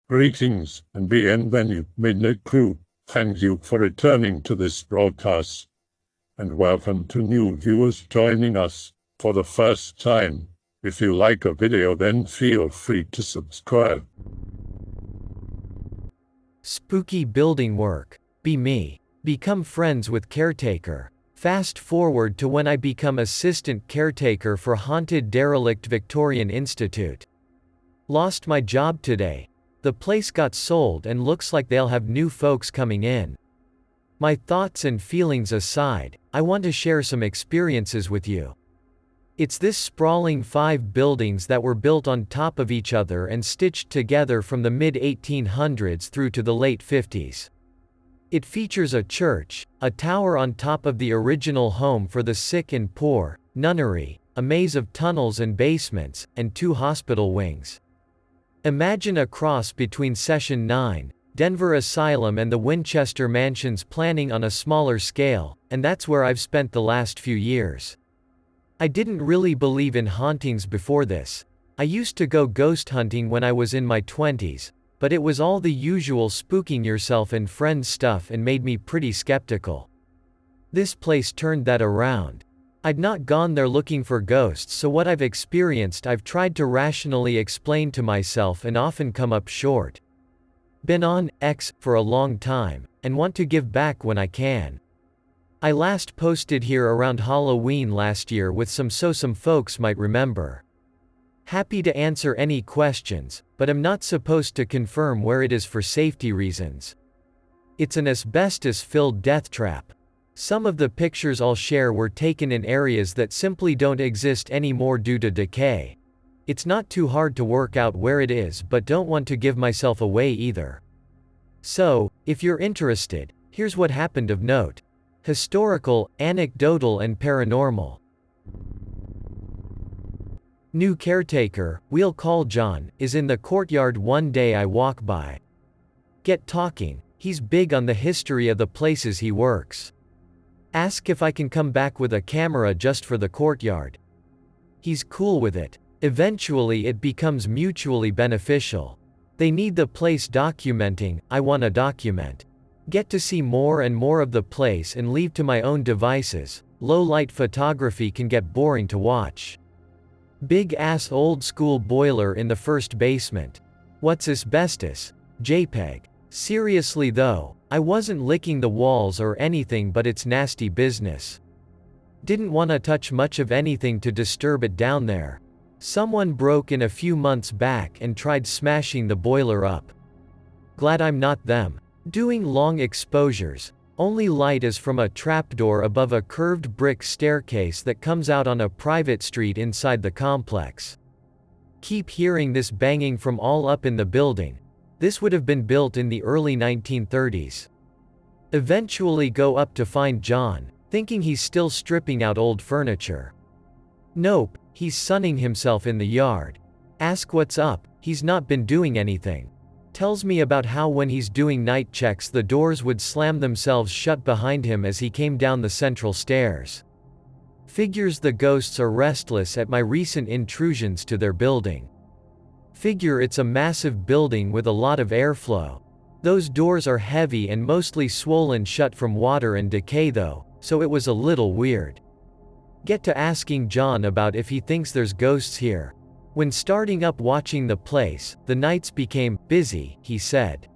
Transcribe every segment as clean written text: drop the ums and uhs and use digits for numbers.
Greetings and bienvenue, Midnight Crew. Thank you for returning to this broadcast, and welcome to new viewers joining us for the first time. If you like a video, then feel free to subscribe. Spooky building work. Be me. Become friends with Caretaker. Fast forward to when I become assistant caretaker for Haunted Derelict Victorian Institute. Lost my job today. The place got sold and looks like they'll have new folks coming in. My thoughts and feelings aside, I want to share some experiences with you. It's this sprawling 5 buildings that were built on top of each other and stitched together from the mid-1800s through to the late 50s. It features a church, a tower on top of the original home for the sick and poor, nunnery, a maze of tunnels and basements, and 2 hospital wings. Imagine a cross between Session 9, Denver Asylum and the Winchester Mansions planning on a smaller scale, and that's where I've spent the last few years. I didn't really believe in hauntings before this. I used to go ghost hunting when I was in my 20s, but it was all the usual spooking yourself and friends stuff and made me pretty skeptical. This place turned that around. I'd not gone there looking for ghosts, so what I've experienced I've tried to rationally explain to myself and often come up short. Been on X for a long time, and want to give back when I can. I last posted here around Halloween last year with some folks might remember. Happy to answer any questions, but I'm not supposed to confirm where it is for safety reasons. It's an asbestos-filled death trap. Some of the pictures I'll share were taken in areas that simply don't exist anymore due to decay. It's not too hard to work out where it is, but don't want to give myself away either. So, if you're interested, here's what happened of note. Historical, anecdotal and paranormal. New caretaker, we'll call John, is in the courtyard one day I walk by. Get talking, he's big on the history of the places he works. Ask if I can come back with a camera just for the courtyard. He's cool with it. Eventually it becomes mutually beneficial. They need the place documenting, I wanna document. Get to see more and more of the place and leave to my own devices. Low light photography can get boring to watch. Big ass old school boiler in the first basement. What's asbestos? JPEG. Seriously though, I wasn't licking the walls or anything, but it's nasty business. Didn't wanna touch much of anything to disturb it down there. Someone broke in a few months back and tried smashing the boiler up. Glad I'm not them. Doing long exposures. Only light is from a trapdoor above a curved brick staircase that comes out on a private street inside the complex. Keep hearing this banging from all up in the building. This would have been built in the early 1930s. Eventually go up to find John, thinking he's still stripping out old furniture. Nope, he's sunning himself in the yard. Ask what's up, he's not been doing anything. Tells me about how when he's doing night checks the doors would slam themselves shut behind him as he came down the central stairs. Figures the ghosts are restless at my recent intrusions to their building. Figure it's a massive building with a lot of airflow. Those doors are heavy and mostly swollen shut from water and decay though, so it was a little weird. Get to asking John about if he thinks there's ghosts here. When starting up watching the place, the nights became busy, he said.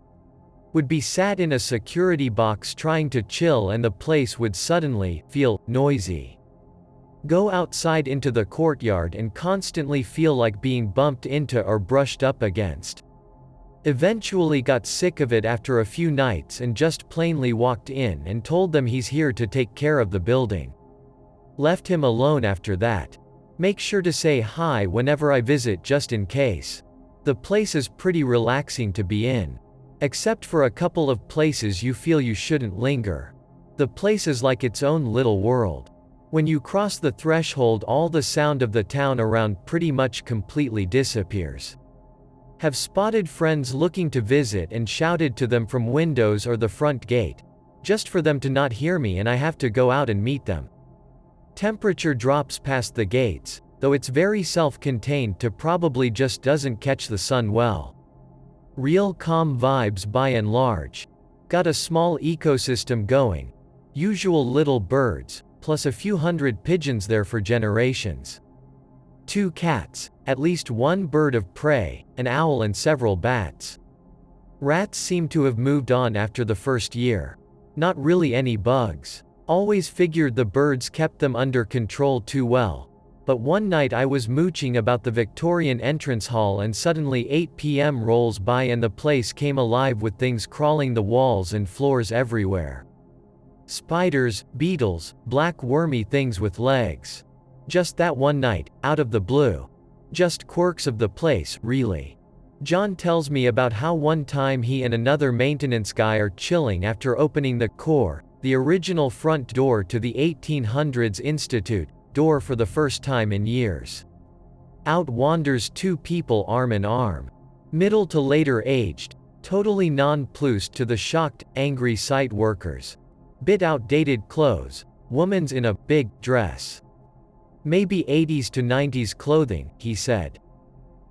Would be sat in a security box trying to chill and the place would suddenly feel noisy. Go outside into the courtyard and constantly feel like being bumped into or brushed up against. Eventually got sick of it after a few nights and just plainly walked in and told them he's here to take care of the building. Left him alone after that. Make sure to say hi whenever I visit just in case. The place is pretty relaxing to be in. Except for a couple of places you feel you shouldn't linger. The place is like its own little world. When you cross the threshold all the sound of the town around pretty much completely disappears. Have spotted friends looking to visit and shouted to them from windows or the front gate. Just for them to not hear me and I have to go out and meet them. Temperature drops past the gates, though it's very self-contained to probably just doesn't catch the sun well. Real calm vibes by and large. Got a small ecosystem going. Usual little birds, plus a few hundred pigeons there for generations. 2 cats, at least 1 bird of prey, an owl and several bats. Rats seem to have moved on after the first year. Not really any bugs. Always figured the birds kept them under control too well. But one night I was mooching about the Victorian entrance hall and suddenly 8 p.m. rolls by and the place came alive with things crawling the walls and floors everywhere. Spiders, beetles, black wormy things with legs. Just that one night, out of the blue. Just quirks of the place, really. John tells me about how one time he and another maintenance guy are chilling after opening the core, the original front door to the 1800s Institute, door for the first time in years. Out wanders 2 people arm in arm. Middle to later aged, totally nonplussed to the shocked, angry site workers. Bit outdated clothes, woman's in a big dress. Maybe 80s to 90s clothing, he said.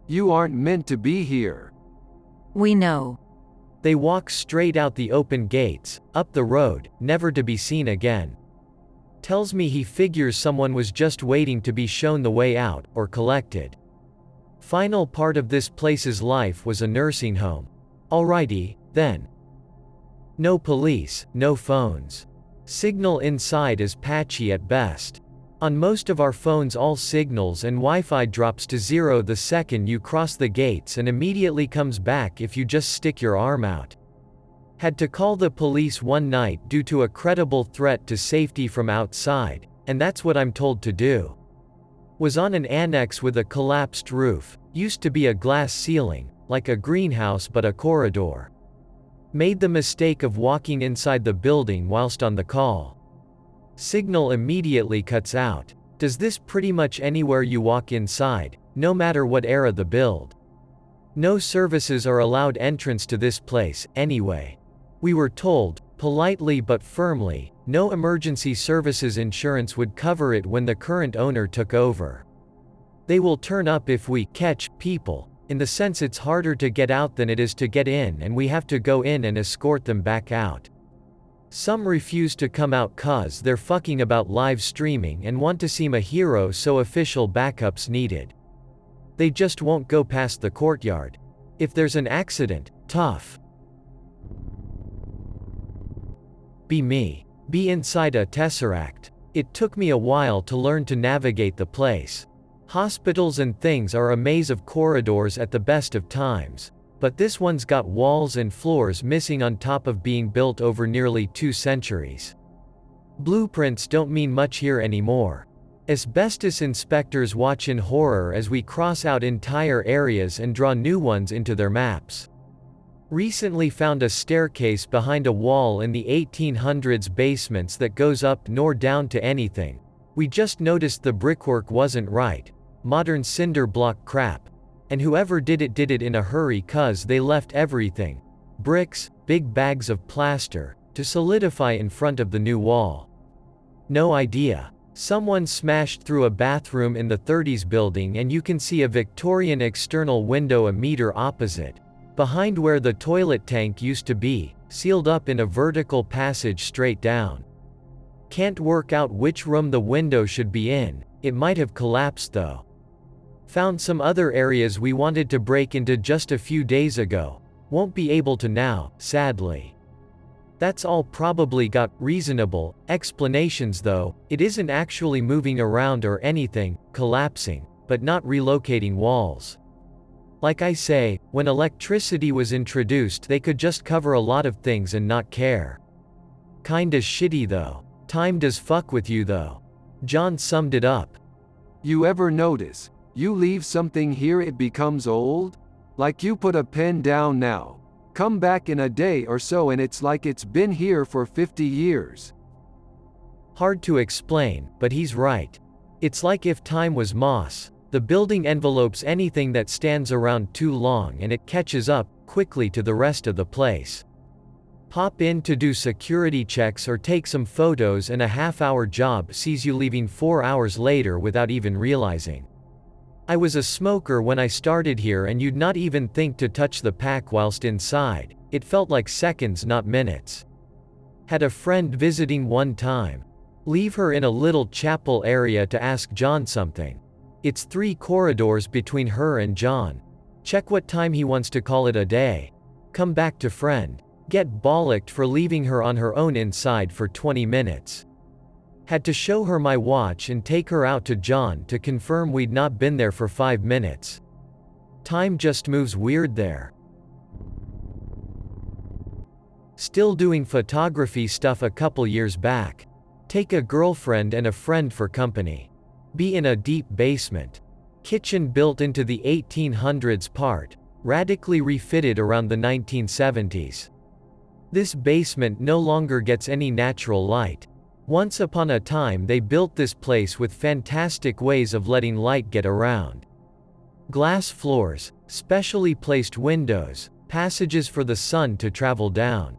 You aren't meant to be here. We know. They walk straight out the open gates, up the road, never to be seen again. Tells me he figures someone was just waiting to be shown the way out, or collected. Final part of this place's life was a nursing home. Alrighty, then. No police, no phones. Signal inside is patchy at best. On most of our phones all signals and Wi-Fi drops to 0 the second you cross the gates and immediately comes back if you just stick your arm out. Had to call the police one night due to a credible threat to safety from outside, and that's what I'm told to do. Was on an annex with a collapsed roof, used to be a glass ceiling, like a greenhouse but a corridor. Made the mistake of walking inside the building whilst on the call. Signal immediately cuts out. Does this pretty much anywhere you walk inside, no matter what era the build. No services are allowed entrance to this place, anyway. We were told, politely but firmly, no emergency services insurance would cover it when the current owner took over. They will turn up if we catch people, in the sense it's harder to get out than it is to get in and we have to go in and escort them back out. Some refuse to come out cause they're fucking about live streaming and want to seem a hero, so official backups needed. They just won't go past the courtyard. If there's an accident, tough. Be me. Be inside a tesseract. It took me a while to learn to navigate the place. Hospitals and things are a maze of corridors at the best of times. But this one's got walls and floors missing on top of being built over nearly 2 centuries. Blueprints don't mean much here anymore. Asbestos inspectors watch in horror as we cross out entire areas and draw new ones into their maps. Recently found a staircase behind a wall in the 1800s basements that goes up nor down to anything. We just noticed the brickwork wasn't right. Modern cinder block crap. And whoever did it in a hurry cause they left everything, bricks, big bags of plaster, to solidify in front of the new wall. No idea. Someone smashed through a bathroom in the 30s building and you can see a Victorian external window a meter opposite, behind where the toilet tank used to be, sealed up in a vertical passage straight down. Can't work out which room the window should be in, it might have collapsed though. Found some other areas we wanted to break into just a few days ago. Won't be able to now, sadly. That's all probably got reasonable explanations though. It isn't actually moving around or anything, collapsing, but not relocating walls. Like I say, when electricity was introduced they could just cover a lot of things and not care. Kinda shitty though. Time does fuck with you though. John summed it up. You ever notice? You leave something here it becomes old? Like you put a pen down now. Come back in a day or so and it's like it's been here for 50 years. Hard to explain, but he's right. It's like if time was moss. The building envelopes anything that stands around too long and it catches up quickly to the rest of the place. Pop in to do security checks or take some photos and a half-hour job sees you leaving 4 hours later without even realizing. I was a smoker when I started here and you'd not even think to touch the pack whilst inside. It felt like seconds, not minutes. Had a friend visiting one time. Leave her in a little chapel area to ask John something. It's 3 corridors between her and John. Check what time he wants to call it a day. Come back to friend. Get bollocked for leaving her on her own inside for 20 minutes. Had to show her my watch and take her out to John to confirm we'd not been there for 5 minutes. Time just moves weird there. Still doing photography stuff a couple years back. Take a girlfriend and a friend for company. Be in a deep basement. Kitchen built into the 1800s part, radically refitted around the 1970s. This basement no longer gets any natural light. Once upon a time they built this place with fantastic ways of letting light get around. Glass floors, specially placed windows, passages for the sun to travel down.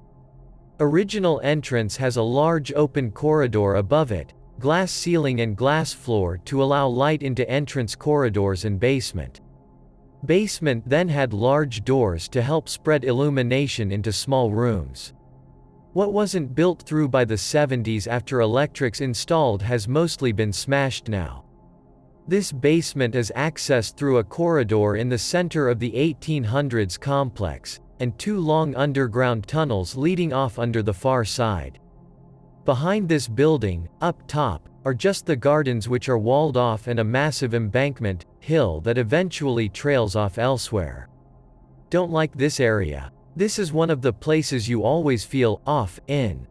Original entrance has a large open corridor above it, glass ceiling and glass floor to allow light into entrance corridors and basement. Basement then had large doors to help spread illumination into small rooms. What wasn't built through by the 70s after electrics installed has mostly been smashed now. This basement is accessed through a corridor in the center of the 1800s complex, and 2 long underground tunnels leading off under the far side. Behind this building, up top, are just the gardens which are walled off and a massive embankment, hill that eventually trails off elsewhere. Don't like this area. This is one of the places you always feel off in.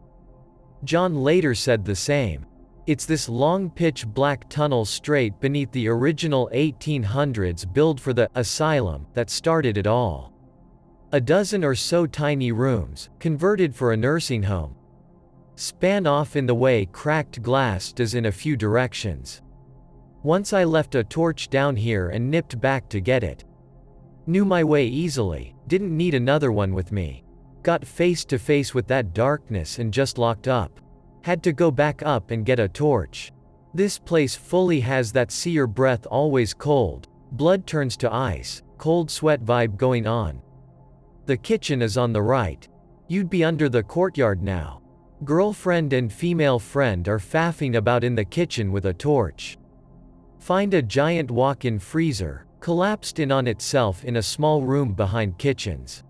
John later said the same. It's this long pitch black tunnel straight beneath the original 1800s build for the asylum that started it all. A dozen or so tiny rooms, converted for a nursing home. Span off in the way cracked glass does in a few directions. Once I left a torch down here and nipped back to get it. Knew my way easily, didn't need another one with me. Got face to face with that darkness and just locked up. Had to go back up and get a torch. This place fully has that see your breath always cold, blood turns to ice, cold sweat vibe going on. The kitchen is on the right. You'd be under the courtyard now. Girlfriend and female friend are faffing about in the kitchen with a torch. Find a giant walk-in freezer, collapsed in on itself in a small room behind kitchens.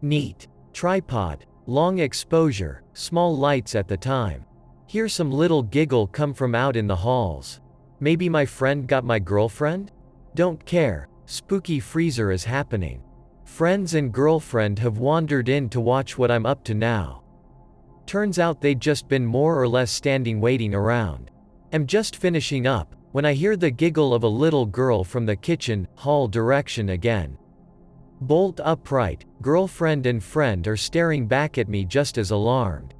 Neat. Tripod, long exposure, small lights at the time. Hear some little giggle come from out in the halls. Maybe my friend got my girlfriend? Don't care, spooky freezer is happening. Friends and girlfriend have wandered in to watch what I'm up to now. Turns out they'd just been more or less standing waiting around. Am just finishing up, when I hear the giggle of a little girl from the kitchen, hall direction again. Bolt upright, girlfriend and friend are staring back at me just as alarmed.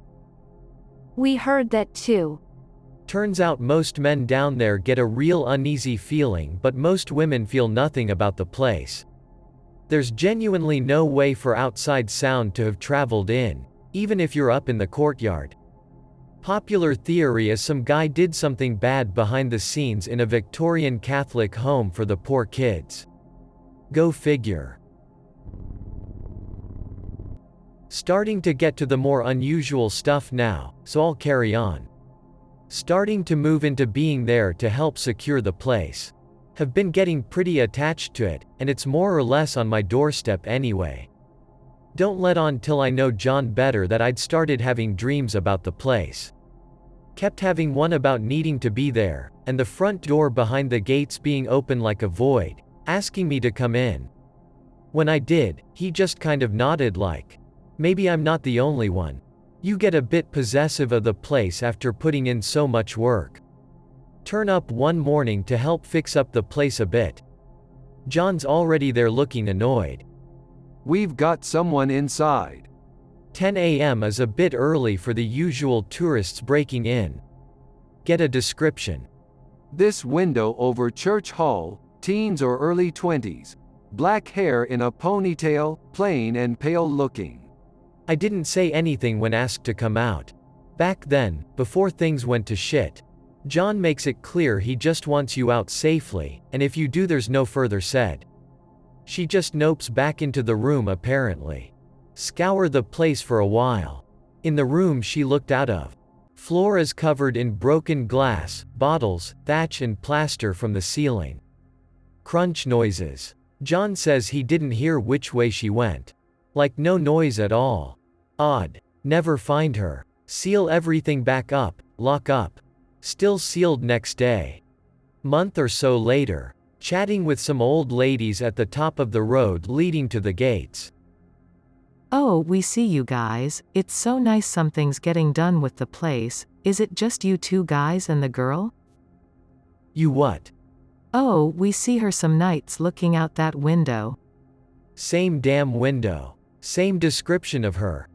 We heard that too. Turns out most men down there get a real uneasy feeling, but most women feel nothing about the place. There's genuinely no way for outside sound to have traveled in, even if you're up in the courtyard. Popular theory is some guy did something bad behind the scenes in a Victorian Catholic home for the poor kids. Go figure. Starting to get to the more unusual stuff now, so I'll carry on. Starting to move into being there to help secure the place. Have been getting pretty attached to it, and it's more or less on my doorstep anyway. Don't let on till I know John better that I'd started having dreams about the place. Kept having one about needing to be there, and the front door behind the gates being open like a void, asking me to come in. When I did, he just kind of nodded like, maybe I'm not the only one. You get a bit possessive of the place after putting in so much work. Turn up one morning to help fix up the place a bit. John's already there looking annoyed. We've got someone inside. 10 a.m. is a bit early for the usual tourists breaking in. Get a description. This window over Church Hall, teens or early 20s. Black hair in a ponytail, plain and pale looking. I didn't say anything when asked to come out. Back then, before things went to shit. John makes it clear he just wants you out safely, and if you do there's no further said. She just nopes back into the room apparently. Scour the place for a while. In the room she looked out of. Floor is covered in broken glass, bottles, thatch and plaster from the ceiling. Crunch noises. John says he didn't hear which way she went. Like no noise at all. Odd. Never find her. Seal everything back up, lock up. Still sealed next day. Month or so later. Chatting with some old ladies at the top of the road leading to the gates. Oh, we see you guys. It's so nice something's getting done with the place. Is it just you two guys and the girl? You what? Oh, we see her some nights looking out that window. Same damn window. Same description of her.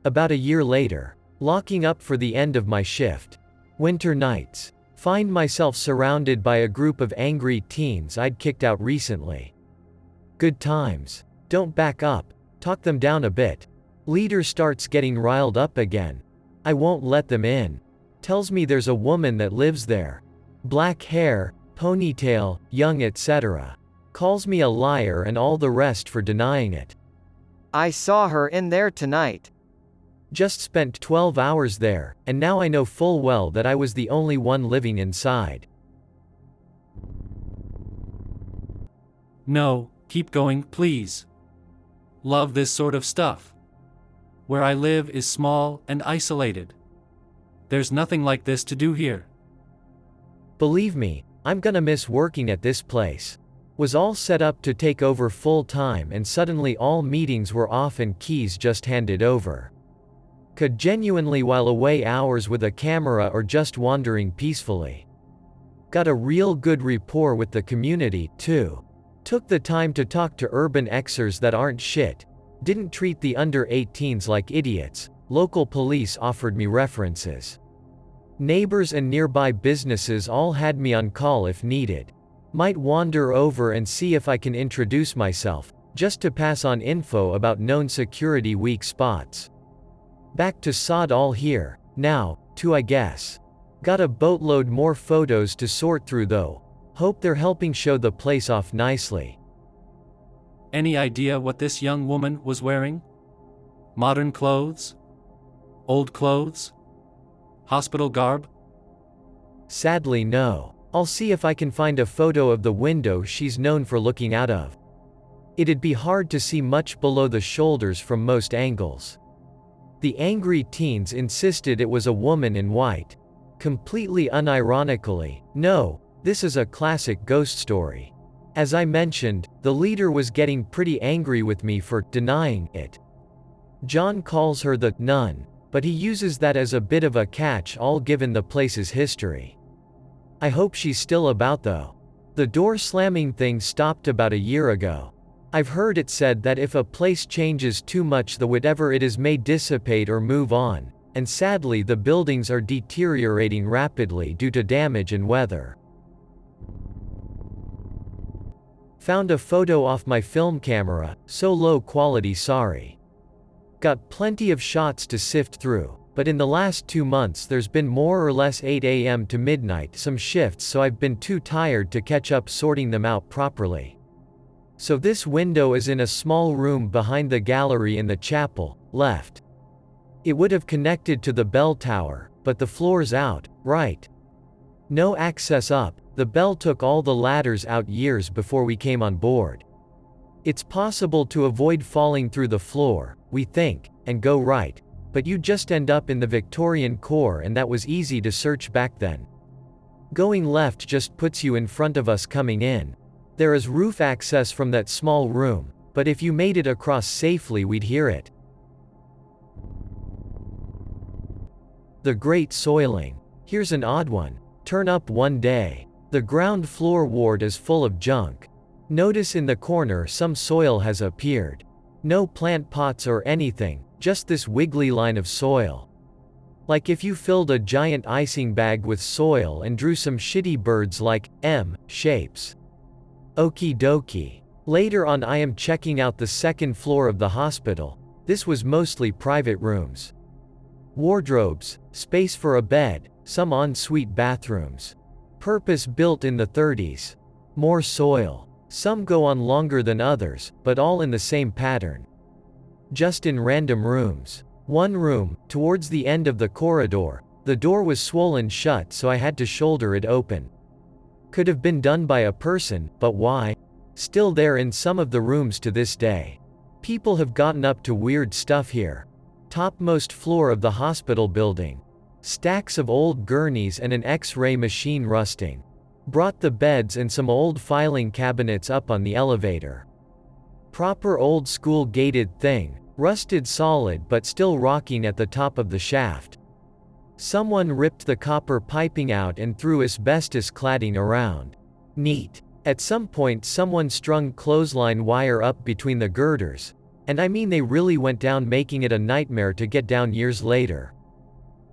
About a year later. Locking up for the end of my shift. Winter nights. Find myself surrounded by a group of angry teens I'd kicked out recently. Good times. Don't back up. Talk them down a bit. Leader starts getting riled up again. I won't let them in. Tells me there's a woman that lives there. Black hair, ponytail, young etc. Calls me a liar and all the rest for denying it. I saw her in there tonight. Just spent 12 hours there, and now I know full well that I was the only one living inside. No, keep going, please. Love this sort of stuff. Where I live is small and isolated. There's nothing like this to do here. Believe me, I'm gonna miss working at this place. Was all set up to take over full time and suddenly all meetings were off and keys just handed over. Could genuinely while away hours with a camera or just wandering peacefully. Got a real good rapport with the community, too. Took the time to talk to urban Xers that aren't shit. Didn't treat the under 18s like idiots. Local police offered me references. Neighbors and nearby businesses all had me on call if needed. Might wander over and see if I can introduce myself, just to pass on info about known security weak spots. Back to sod all here, now, too I guess. Got a boatload more photos to sort through though. Hope they're helping show the place off nicely. Any idea what this young woman was wearing? Modern clothes? Old clothes? Hospital garb? Sadly no. I'll see if I can find a photo of the window she's known for looking out of. It'd be hard to see much below the shoulders from most angles. The angry teens insisted it was a woman in white. Completely unironically, no, this is a classic ghost story. As I mentioned, the leader was getting pretty angry with me for denying it. John calls her the nun, but he uses that as a bit of a catch-all given the place's history. I hope she's still about though. The door slamming thing stopped about a year ago. I've heard it said that if a place changes too much the whatever it is may dissipate or move on, and sadly the buildings are deteriorating rapidly due to damage and weather. Found a photo off my film camera, so low quality sorry. Got plenty of shots to sift through, but in the last 2 months there's been more or less 8 a.m. to midnight some shifts so I've been too tired to catch up sorting them out properly. So this window is in a small room behind the gallery in the chapel, left. It would have connected to the bell tower, but the floor's out, right. No access up, the bell took all the ladders out years before we came on board. It's possible to avoid falling through the floor, we think, and go right, but you just end up in the Victorian core and that was easy to search back then. Going left just puts you in front of us coming in. There is roof access from that small room, but if you made it across safely we'd hear it. The Great Soiling. Here's an odd one. Turn up one day. The ground floor ward is full of junk. Notice in the corner some soil has appeared. No plant pots or anything, just this wiggly line of soil. Like if you filled a giant icing bag with soil and drew some shitty birds like M shapes. Okie dokie. Later on I am checking out the second floor of the hospital. This was mostly private rooms. Wardrobes, space for a bed, some ensuite bathrooms. Purpose-built in the 30s. More soil. Some go on longer than others, but all in the same pattern. Just in random rooms. One room, towards the end of the corridor, the door was swollen shut so I had to shoulder it open. Could have been done by a person, but why? Still there in some of the rooms to this day. People have gotten up to weird stuff here. Topmost floor of the hospital building. Stacks of old gurneys and an X-ray machine rusting. Brought the beds and some old filing cabinets up on the elevator. Proper old school gated thing, rusted solid but still rocking at the top of the shaft. Someone ripped the copper piping out and threw asbestos cladding around. Neat. At some point someone strung clothesline wire up between the girders, and I mean they really went down, making it a nightmare to get down years later.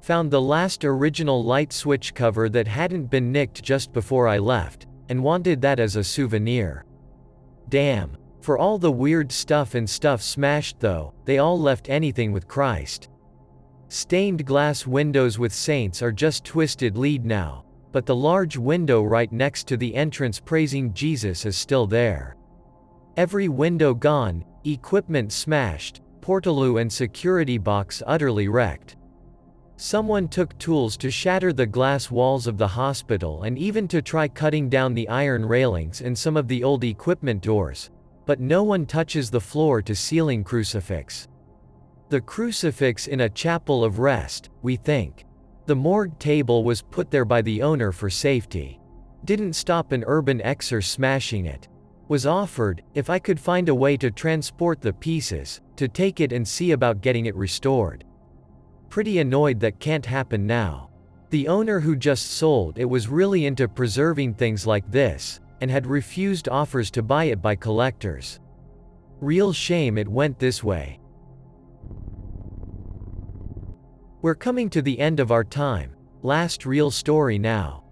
Found the last original light switch cover that hadn't been nicked just before I left, and wanted that as a souvenir. Damn. For all the weird stuff and stuff smashed though, they all left anything with Christ. Stained glass windows with saints are just twisted lead now, but the large window right next to the entrance praising Jesus is still there. Every window gone, equipment smashed, portaloo and security box utterly wrecked. Someone took tools to shatter the glass walls of the hospital and even to try cutting down the iron railings and some of the old equipment doors, but no one touches the floor-to-ceiling crucifix. The crucifix in a chapel of rest, we think. The morgue table was put there by the owner for safety. Didn't stop an urban exer smashing it. Was offered, if I could find a way to transport the pieces, to take it and see about getting it restored. Pretty annoyed that can't happen now. The owner who just sold it was really into preserving things like this, and had refused offers to buy it by collectors. Real shame it went this way. We're coming to the end of our time. Last real story now.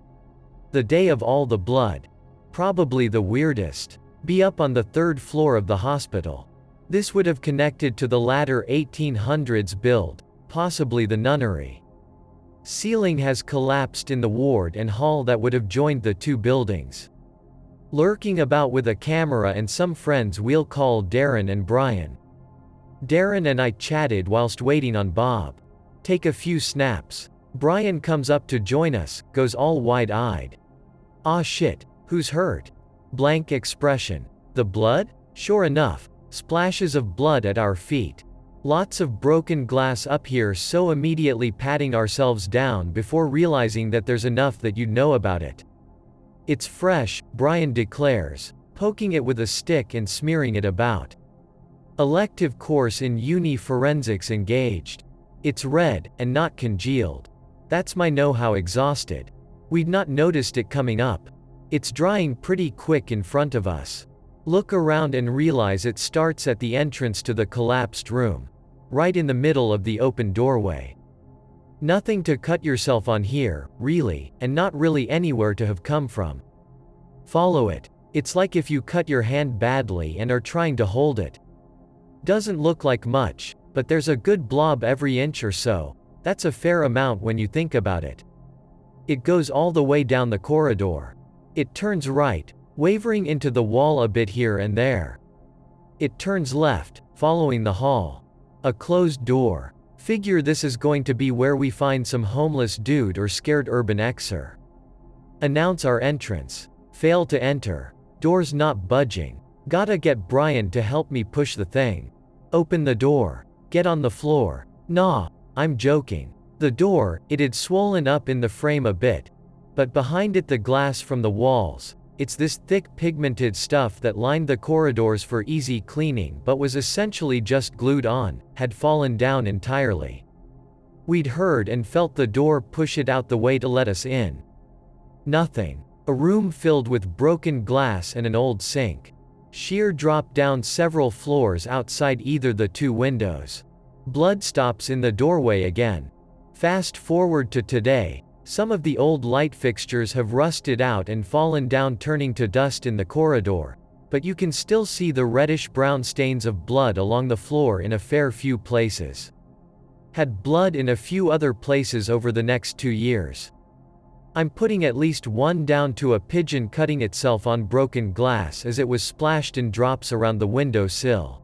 The day of all the blood. Probably the weirdest. Be up on the 3rd floor of the hospital. This would have connected to the latter 1800s build, possibly the nunnery. Ceiling has collapsed in the ward and hall that would have joined the two buildings. Lurking about with a camera and some friends we'll call Darren and Brian. Darren and I chatted whilst waiting on Bob. Take a few snaps. Brian comes up to join us, goes all wide-eyed. "Aw shit, who's hurt?" Blank expression. "The blood?" Sure enough, splashes of blood at our feet. Lots of broken glass up here, so immediately patting ourselves down before realizing that there's enough that you'd know about it. "It's fresh," Brian declares, poking it with a stick and smearing it about. Elective course in uni forensics engaged. "It's red, and not congealed." That's my know-how exhausted. We'd not noticed it coming up. It's drying pretty quick in front of us. Look around and realize it starts at the entrance to the collapsed room. Right in the middle of the open doorway. Nothing to cut yourself on here, really, and not really anywhere to have come from. Follow it. It's like if you cut your hand badly and are trying to hold it. Doesn't look like much, but there's a good blob every inch or so. That's a fair amount when you think about it. It goes all the way down the corridor. It turns right, wavering into the wall a bit here and there. It turns left, following the hall. A closed door. Figure this is going to be where we find some homeless dude or scared urban exer. Announce our entrance. Fail to enter. Door's not budging. Gotta get Brian to help me push the thing. Open the door. Get on the floor. Nah, I'm joking. The door, it had swollen up in the frame a bit, but behind it the glass from the walls. It's this thick pigmented stuff that lined the corridors for easy cleaning but was essentially just glued on, had fallen down entirely. We'd heard and felt the door push it out the way to let us in. Nothing. A room filled with broken glass and an old sink. Sheer drop down several floors outside either the two windows. Blood stops in the doorway again. Fast forward to today. Some of the old light fixtures have rusted out and fallen down, turning to dust in the corridor, but you can still see the reddish-brown stains of blood along the floor in a fair few places. Had blood in a few other places over the next 2 years. I'm putting at least one down to a pigeon cutting itself on broken glass as it was splashed in drops around the window sill.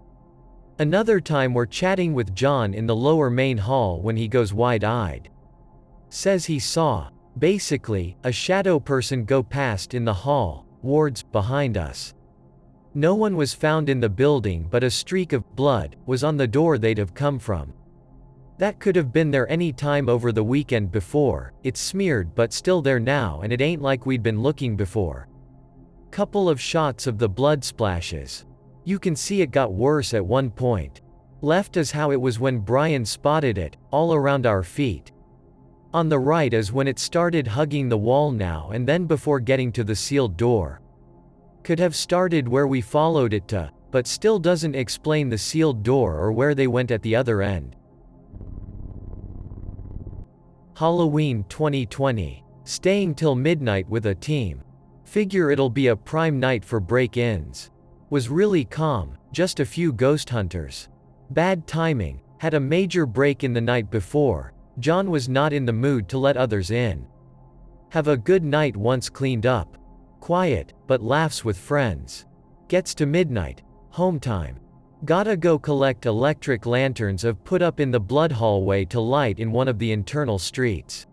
Another time we're chatting with John in the lower main hall when he goes wide-eyed. Says he saw, basically, a shadow person go past in the hall, wards, behind us. No one was found in the building but a streak of blood was on the door they'd have come from. That could have been there any time over the weekend before, it's smeared but still there now and it ain't like we'd been looking before. Couple of shots of the blood splashes. You can see it got worse at one point. Left is how it was when Brian spotted it, all around our feet. On the right is when it started hugging the wall now and then before getting to the sealed door. Could have started where we followed it to, but still doesn't explain the sealed door or where they went at the other end. Halloween 2020. Staying till midnight with a team. Figure it'll be a prime night for break-ins. Was really calm, just a few ghost hunters. Bad timing, had a major break in the night before. John was not in the mood to let others in. Have a good night once cleaned up. Quiet, but laughs with friends. Gets to midnight, home time. Gotta go collect electric lanterns I've put up in the blood hallway to light in one of the internal streets.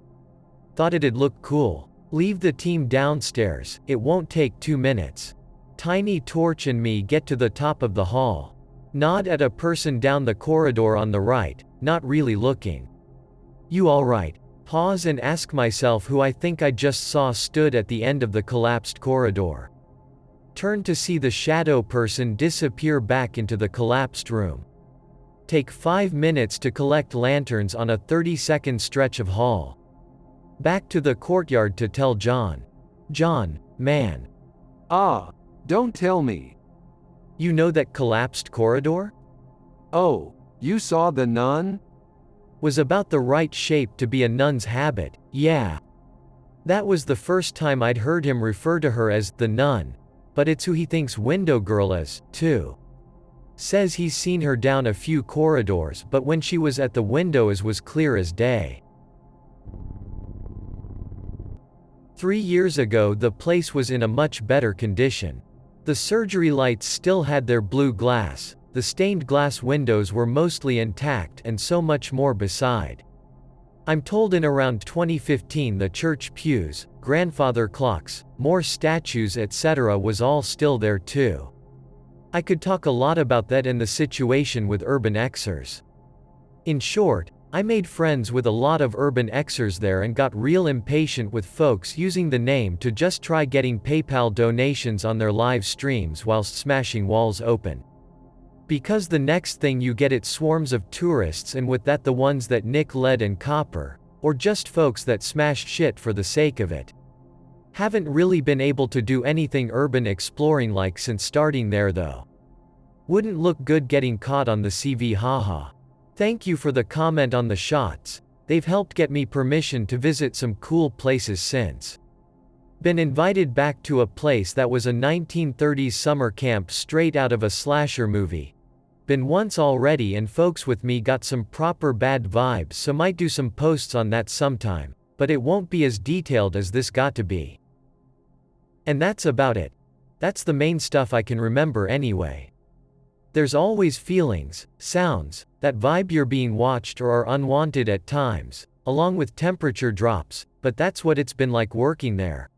Thought it'd look cool. Leave the team downstairs, it won't take 2 minutes. Tiny torch and me get to the top of the hall. Nod at a person down the corridor on the right, not really looking. You alright? Pause and ask myself who I think I just saw stood at the end of the collapsed corridor. Turn to see the shadow person disappear back into the collapsed room. Take 5 minutes to collect lanterns on a 30-second stretch of hall. Back to the courtyard to tell John. John, man. Ah, don't tell me. You know that collapsed corridor? Oh, you saw the nun? Was about the right shape to be a nun's habit, yeah. That was the first time I'd heard him refer to her as the nun, but it's who he thinks Window Girl is, too. Says he's seen her down a few corridors but when she was at the window as was clear as day. 3 years ago the place was in a much better condition. The surgery lights still had their blue glass, the stained glass windows were mostly intact and so much more beside. I'm told in around 2015 the church pews, grandfather clocks, more statues etc. was all still there too. I could talk a lot about that and the situation with urban Xers. In short, I made friends with a lot of urban Xers there and got real impatient with folks using the name to just try getting PayPal donations on their live streams whilst smashing walls open. Because the next thing you get it swarms of tourists and with that the ones that nick lead and copper, or just folks that smash shit for the sake of it. Haven't really been able to do anything urban exploring like since starting there though. Wouldn't look good getting caught on the CV haha. Thank you for the comment on the shots, they've helped get me permission to visit some cool places since. Been invited back to a place that was a 1930s summer camp straight out of a slasher movie. Been once already and folks with me got some proper bad vibes so might do some posts on that sometime, but it won't be as detailed as this got to be. And that's about it. That's the main stuff I can remember anyway. There's always feelings, sounds, that vibe you're being watched or are unwanted at times, along with temperature drops, but that's what it's been like working there.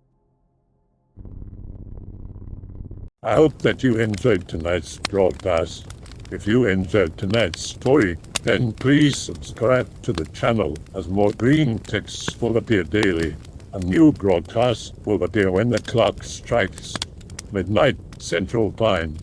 I hope that you enjoyed tonight's broadcast. If you enjoyed tonight's story, then please subscribe to the channel as more green texts will appear daily. A new broadcast will appear when the clock strikes midnight Central Time.